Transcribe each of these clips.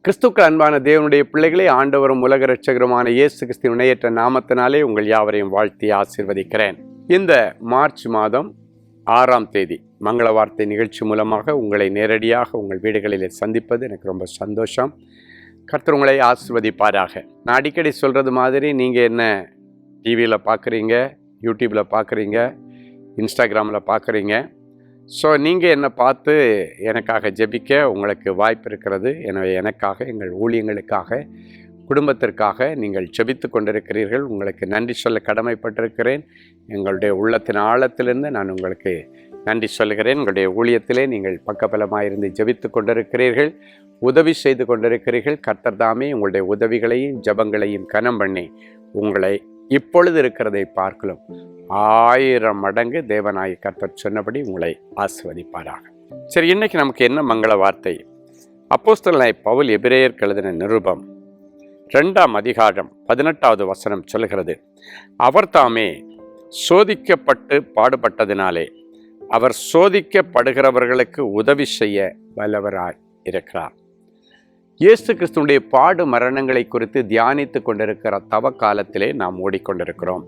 கிறிஸ்துக்கள் அன்பான தேவனுடைய பிள்ளைகளே, ஆண்டவரும் உலக இரட்சகருமான இயேசு கிறிஸ்துவின் இணையற்ற நாமத்தினாலே உங்கள் யாவரையும் வாழ்த்தி ஆசீர்வதிக்கிறேன். இந்த மார்ச் மாதம் 6ஆம் தேதி மங்கள வார்த்தை நிகழ்ச்சி மூலமாக உங்களை நேரடியாக உங்கள் வீடுகளில் சந்திப்பது எனக்கு ரொம்ப சந்தோஷம். கர்த்தர் உங்களை ஆசீர்வதிப்பாராக. நான் அடிக்கடி சொல்கிறது மாதிரி, நீங்கள் என்ன டிவியில் பார்க்குறீங்க, யூடியூப்பில் பார்க்குறீங்க, இன்ஸ்டாகிராமில் பார்க்குறீங்க. ஸோ நீங்கள் என்னை பார்த்து எனக்காக ஜெபிக்க உங்களுக்கு வாய்ப்பு இருக்கிறது. எனவே எனக்காக, எங்கள் ஊழியங்களுக்காக, குடும்பத்திற்காக நீங்கள் ஜெபித்து கொண்டிருக்கிறீர்கள். உங்களுக்கு நன்றி சொல்ல கடமைப்பட்டிருக்கிறேன். எங்களுடைய உள்ளத்தின் ஆழத்திலிருந்து நான் உங்களுக்கு நன்றி சொல்கிறேன். உங்களுடைய ஊழியத்திலே நீங்கள் பக்கபலமாக இருந்து ஜெபித்து கொண்டிருக்கிறீர்கள், உதவி செய்து கொண்டிருக்கிறீர்கள். கர்த்தர் தாமே உங்களுடைய உதவிகளையும் ஜெபங்களையும் கனம் பண்ணி உங்களை இப்பொழுது இருக்கிறதை பார்க்கலாம் 1000 மடங்கு தேவனாய் கர்த்தர் சொன்னபடி உங்களை ஆசீர்வதிப்பாராக. சரி, இன்னைக்கு நமக்கு என்ன மங்கள வார்த்தை? அப்போஸ்தலனாய் பவுல் எபிரேயருக்கு எழுதின நிருபம் 2ஆம் அதிகாரம் 18வது வசனம் சொல்கிறது, அவர் தாமே சோதிக்கப்பட்டு பாடுபட்டதினாலே அவர் சோதிக்கப்படுகிறவர்களுக்கு உதவி செய்ய வல்லவராய் இருக்கிறார். இயேசு கிறிஸ்துடைய பாடு மரணங்களை குறித்து தியானித்து கொண்டிருக்கிற தவ காலத்திலே நாம் ஓடிக்கொண்டிருக்கிறோம்.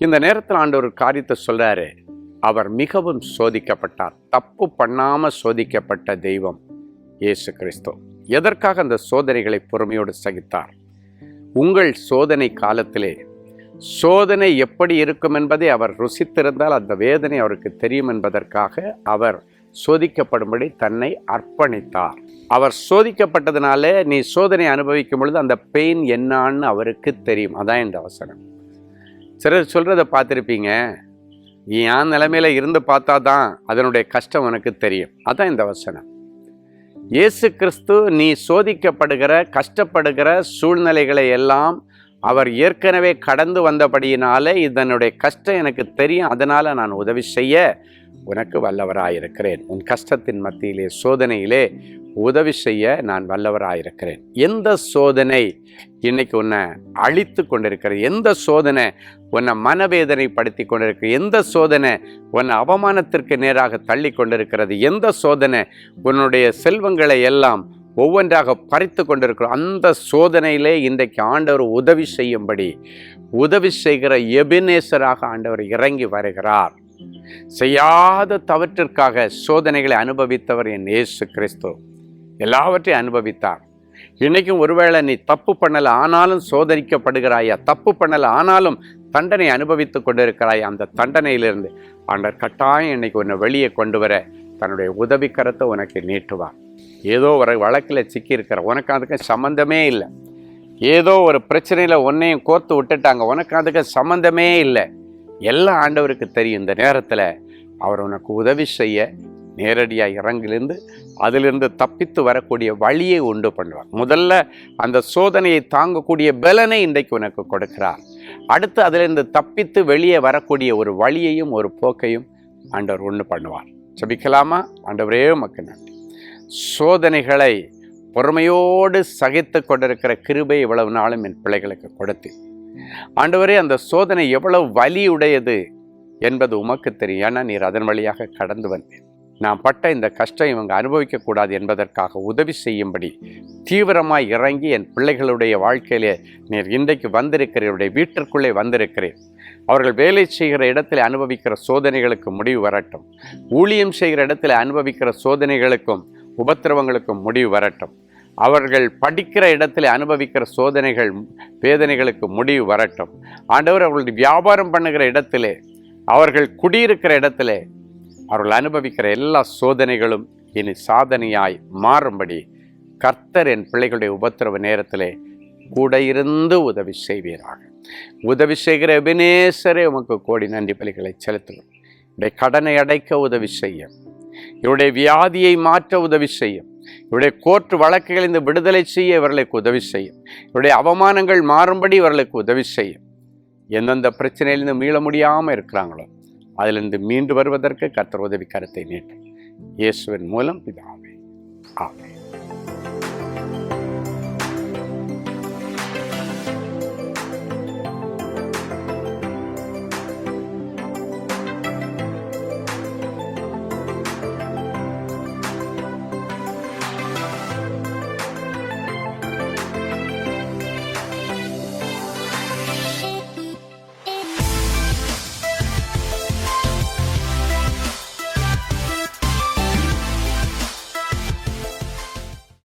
இந்த நேரத்தில் ஆண்டவர் காரியத்தை சொல்றாரு. அவர் மிகவும் சோதிக்கப்பட்டார். தப்பு பண்ணாம சோதிக்கப்பட்ட தெய்வம் இயேசு கிறிஸ்து. எதற்காக அந்த சோதனைகளை பொறுமையோடு சகித்தார்? உங்கள் சோதனை காலத்திலே சோதனை எப்படி இருக்கும் என்பதை அவர் ருசித்திருந்தால் அந்த வேதனை அவருக்கு தெரியும் என்பதற்காக அவர் சோதிக்கப்படும்படி தன்னை அர்ப்பணித்தார். அவர் சோதிக்கப்பட்டதுனால நீ சோதனை அனுபவிக்கும் பொழுது அந்த பெயின் என்னான்னு அவருக்கு தெரியும். அதான் இந்த வசனம். சிலர் சொல்கிறத பார்த்துருப்பீங்க, என் நிலைமையில் இருந்து பார்த்தா தான் அதனுடைய கஷ்டம் உனக்கு தெரியும். அதான் இந்த வசனம். இயேசு கிறிஸ்து நீ சோதிக்கப்படுகிற கஷ்டப்படுகிற சூழ்நிலைகளை எல்லாம் அவர் ஏற்கனவே கடந்து வந்தபடியினாலே இதனுடைய கஷ்டம் எனக்கு தெரியும், அதனால் நான் உதவி செய்ய உனக்கு வல்லவராயிருக்கிறேன். உன் கஷ்டத்தின் மத்தியிலே சோதனையிலே உதவி செய்ய நான் வல்லவராயிருக்கிறேன். எந்த சோதனை இன்னைக்கு உன்னை அழித்து கொண்டிருக்கிறது? எந்த சோதனை உன்னை மனவேதனைப்படுத்தி கொண்டிருக்கிறது? எந்த சோதனை உன்னை அவமானத்திற்கு நேராக தள்ளி கொண்டிருக்கிறது? எந்த சோதனை உன்னுடைய செல்வங்களை எல்லாம் ஒவ்வொன்றாக பறித்து கொண்டிருக்கிறோம்? அந்த சோதனையிலே இன்றைக்கு ஆண்டவர் உதவி செய்யும்படி உதவி செய்கிற எபினேசராக ஆண்டவர் இறங்கி வருகிறார். செய்யாத தவற்றிற்காக சோதனைகளை அனுபவித்தவர் என் இயேசு கிறிஸ்து. எல்லாவற்றையும் அனுபவித்தார். இன்னைக்கும் ஒருவேளை நீ தப்பு பண்ணல ஆனாலும் சோதரிக்கப்படுகிறாயா, தப்பு பண்ணல ஆனாலும் தண்டனை அனுபவித்து கொண்டிருக்கிறாயா, அந்த தண்டனையிலிருந்து ஆண்டவர் கட்டாயம் இன்னைக்கு உன்னை வெளியே கொண்டு வர தன்னுடைய உதவி கரத்தை உனக்கு நீட்டுவார். ஏதோ ஒரு வழக்கில் சிக்கியிருக்கிற, உனக்கு அதுக்கு சம்மந்தமே இல்லை. ஏதோ ஒரு பிரச்சனையில் உன்னையும் கோர்த்து விட்டுட்டாங்க, உனக்கு அதுக்கு சம்மந்தமே இல்லை. எல்லாம் ஆண்டவருக்கு தெரியும். இந்த நேரத்தில் அவர் உனக்கு உதவி செய்ய நேரடியாக இறங்கிலிருந்து அதிலிருந்து தப்பித்து வரக்கூடிய வழியை உண்டு பண்ணுவார். முதல்ல அந்த சோதனையை தாங்கக்கூடிய பலனை இன்றைக்கு உனக்கு கொடுக்கிறார். அடுத்து அதிலிருந்து தப்பித்து வெளியே வரக்கூடிய ஒரு வழியையும் ஒரு போக்கையும் ஆண்டவர் உண்டு பண்ணுவார். ஜெபிக்கலாமா? ஆண்டவரே உமக்கு நன்றி. சோதனைகளை பொறுமையோடு சகித்து கொண்டிருக்கிற கிருபை இவ்வளவு நாளும் என் பிள்ளைகளுக்கு கொடுத்து, ஆண்டவரே அந்த சோதனை எவ்வளவு வலியுடையது என்பது உமக்கு தெரியும். ஏன்னா நீர் அதன் வழியாக கடந்து வந்தேன். நான் பட்ட இந்த கஷ்டம் இவங்க அனுபவிக்கக்கூடாது என்பதற்காக உதவி செய்யும்படி தீவிரமாய் இறங்கி என் பிள்ளைகளுடைய வாழ்க்கையிலே நீர் இன்றைக்கு வந்திருக்கிறீருடைய வீட்டிற்குள்ளே வந்திருக்கிறேன். அவர்கள் வேலை செய்கிற இடத்தில் அனுபவிக்கிற சோதனைகளுக்கு முடிவு வரட்டும். ஊழியம் செய்கிற இடத்தில் அனுபவிக்கிற சோதனைகளுக்கும் உபத்திரவங்களுக்கும் முடிவு வரட்டும். அவர்கள் படிக்கிற இடத்துல அனுபவிக்கிற சோதனைகள் வேதனைகளுக்கு முடிவு வரட்டும். ஆண்டவர் அவர்களுடைய வியாபாரம் பண்ணுகிற இடத்திலே, அவர்கள் குடியிருக்கிற இடத்திலே அவர்கள் அனுபவிக்கிற எல்லா சோதனைகளும் இனி சாதனையாய் மாறும்படி கர்த்தர் என் பிள்ளைகளுடைய உபத்திரவ நேரத்திலே கூட இருந்து உதவி செய்வீராக. உதவி செய்கிற எபினேசரே உமக்கு கோடி நன்றி பலிகளை செலுத்துகிறோம். இவருடைய கடனை அடைக்க உதவி செய்யும், இவருடைய வியாதியை மாற்ற உதவி செய்யும், இவருடைய கோர்ட் வழக்குகளிலிருந்து விடுதலை செய்ய இவர்களுக்கு உதவி செய்யும், இவருடைய அவமானங்கள் மாறும்படி இவர்களுக்கு உதவி செய்யும். எந்தெந்த பிரச்சனையிலிருந்து மீள முடியாமல் இருக்கிறாங்களோ அதிலிருந்து மீண்டு வருவதற்கு கர்த்தர் உதவி கரத்தை நீட்டும். இயேசுவின் மூலம் பிதாவே, ஆமென்.